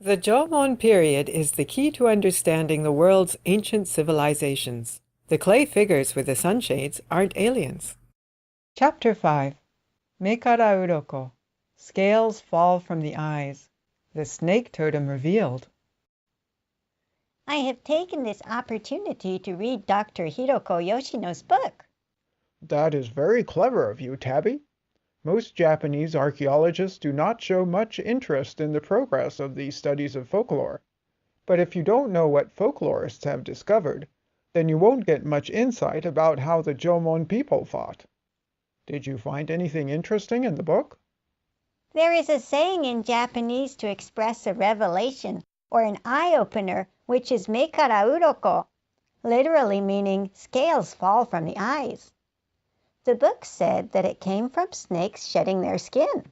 The Jomon period is the key to understanding the world's ancient civilizations. The clay figures with the sunshades aren't aliens. Chapter 5. Mekara Uroko. Scales fall from the eyes. The snake totem revealed. I have taken this opportunity to read Dr. Hiroko Yoshino's book. That is very clever of you, Tabby. Most Japanese archaeologists do not show much interest in the progress of these studies of folklore. But if you don't know what folklorists have discovered, then you won't get much insight about how the Jomon people thought. Did you find anything interesting in the book? There is a saying in Japanese to express a revelation or an eye-opener, which is Mekara Uroko, literally meaning scales fall from the eyes. The book said that it came from snakes shedding their skin.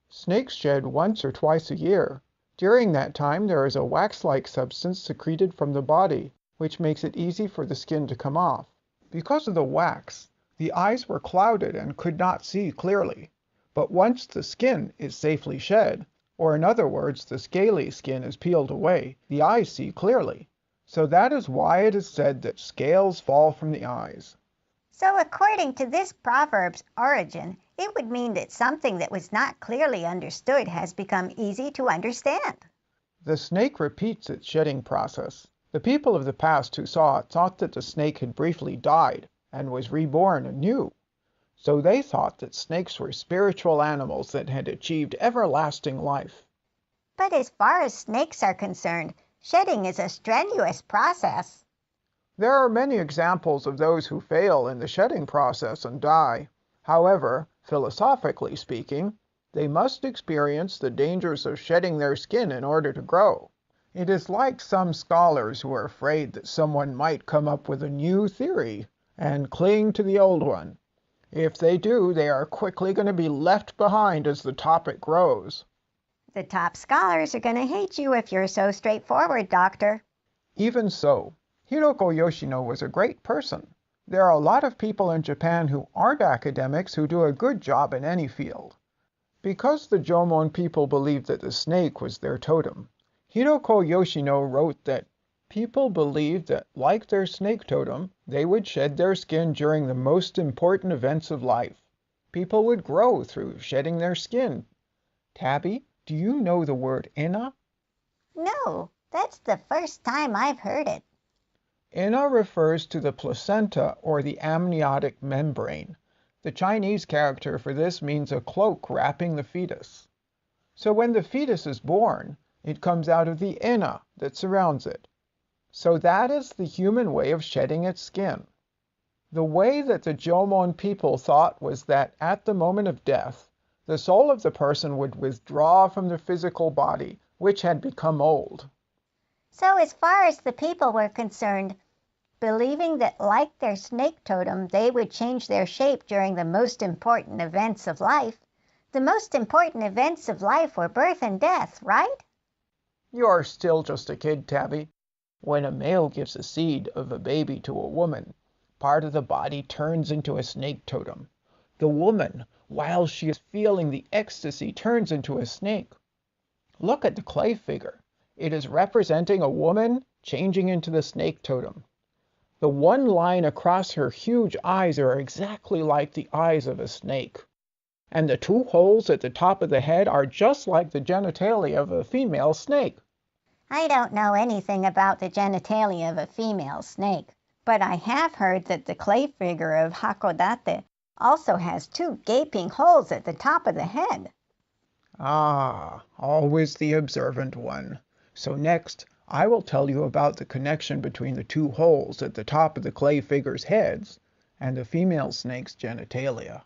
Snakes shed once or twice a year. During that time, there is a wax-like substance secreted from the body, which makes it easy for the skin to come off. Because of the wax, the eyes were clouded and could not see clearly. But once the skin is safely shed, or in other words, the scaly skin is peeled away, the eyes see clearly. So that is why it is said that scales fall from the eyes. So according to this proverb's origin, it would mean that something that was not clearly understood has become easy to understand. The snake repeats its shedding process. The people of the past who saw it thought that the snake had briefly died and was reborn anew. So they thought that snakes were spiritual animals that had achieved everlasting life. But as far as snakes are concerned, shedding is a strenuous process. There are many examples of those who fail in the shedding process and die. However, philosophically speaking, they must experience the dangers of shedding their skin in order to grow. It is like some scholars who are afraid that someone might come up with a new theory and cling to the old one. If they do, they are quickly going to be left behind as the topic grows. The top scholars are going to hate you if you're so straightforward, Doctor. Even so, Hiroko Yoshino was a great person. There are a lot of people in Japan who aren't academics who do a good job in any field. Because the Jomon people believed that the snake was their totem, Hiroko Yoshino wrote that people believed that, like their snake totem, they would shed their skin during the most important events of life. People would grow through shedding their skin. Tabby, do you know the word ina? No, that's the first time I've heard it. Ina refers to the placenta or the amniotic membrane. The Chinese character for this means a cloak wrapping the fetus. So when the fetus is born, it comes out of the ina that surrounds it. So that is the human way of shedding its skin. The way that the Jomon people thought was that at the moment of death, the soul of the person would withdraw from the physical body, which had become old. So as far as the people were concerned, believing that like their snake totem, they would change their shape during the most important events of life, the most important events of life were birth and death, right? You are still just a kid, Tabby. When a male gives a seed of a baby to a woman, part of the body turns into a snake totem. The woman, while she is feeling the ecstasy, turns into a snake. Look at the clay figure. It is representing a woman changing into the snake totem. The one line across her huge eyes are exactly like the eyes of a snake. And the two holes at the top of the head are just like the genitalia of a female snake. I don't know anything about the genitalia of a female snake, but I have heard that the clay figure of Hakodate also has two gaping holes at the top of the head. Ah, always the observant one. So next, I will tell you about the connection between the two holes at the top of the clay figure's heads and the female snake's genitalia.